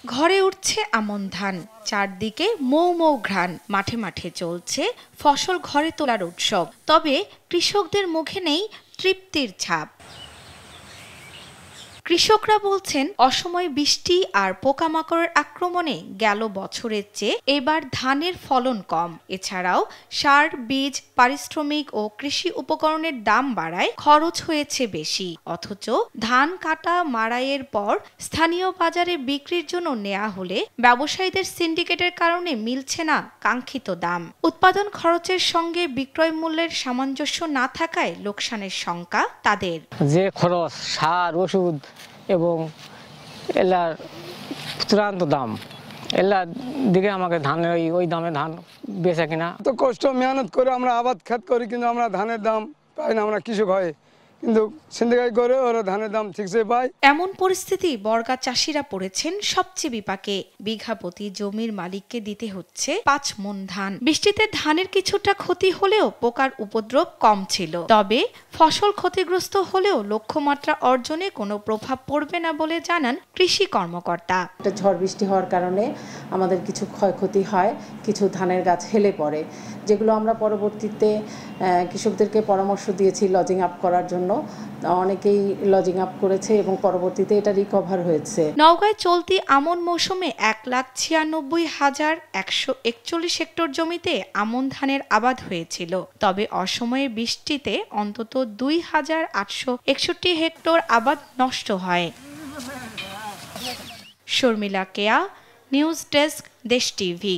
ঘরে উঠছে আমন ধান, চারদিকে মৌ মৌ ঘ্রাণ, মাঠে মাঠে চলছে ফসল ঘরে তোলার উৎসব। তবে কৃষকদের মুখে নেই তৃপ্তির ছাপ। কৃষকরা বলছেন, অসময়ে বৃষ্টি আর পোকামাকড়ের আক্রমণে গেল বছরের চেয়ে এবার ধানের ফলন কম। এছাড়াও সার, বীজ, পারিশ্রমিক ও কৃষি উপকরণের দাম বাড়ায় খরচ হয়েছে বেশি। অথচ ধান কাটা মাড়াইয়ের পর স্থানীয় বাজারে বিক্রির জন্য নেওয়া হলে ব্যবসায়ীদের সিন্ডিকেটের কারণে মিলছে না কাঙ্ক্ষিত দাম। উৎপাদন খরচের সঙ্গে বিক্রয় মূল্যের সামঞ্জস্য না থাকায় লোকসানের শঙ্কা তাদের। যে খরচ, সার, ওষুধ এবং এলার চূড়ান্ত দাম, এলার দিকে আমাকে ধানের ওই দামে ধান বেচা কিনা। তো কষ্ট মেহনত করে আমরা আবাদ খেত করি, কিন্তু আমরা ধানের দাম পাই না। আমরা কৃষক হয়, কিন্তু সিন্ডিকেট করে ওরা ধানের দাম ঠিকছে পায়। এমন পরিস্থিতি বর্গা চাষিরা পড়েছেন সবচেয়ে বিপাকে। বিঘা প্রতি জমির মালিককে দিতে হচ্ছে 5 মণ ধান। বৃষ্টিতে ধানের কিছুটা ক্ষতি হলেও পোকার উপদ্রব কম ছিল। তবে ফসল ক্ষতিগ্রস্ত হলেও লক্ষ্যমাত্রা অর্জনে কোনো প্রভাব পড়বে না বলে জানান কৃষি কর্মকর্তা। ঝড় বৃষ্টি হওয়ার কারণে আমাদের কিছু ক্ষয়ক্ষতি হয়, কিছু ধানের গাছ হেলে পড়ে, যেগুলো আমরা পরবর্তীতে কৃষকদেরকে পরামর্শ দিয়েছি লজিং আপ করার জন্য। অনেকেই লজিং আপ করেছে এবং পরবর্তীতে এটা রিকভার হয়েছে। নওগাঁয় চলতি আমন মৌসুমে 1,96,141 হেক্টর জমিতে আমন ধানের আবাদ হয়েছিল। তবে অসময়ে বৃষ্টিতে অন্তত 2,861 হেক্টর আবাদ নষ্ট হয়। শর্মিলা কেয়া, নিউজ ডেস্ক, দেশ টিভি।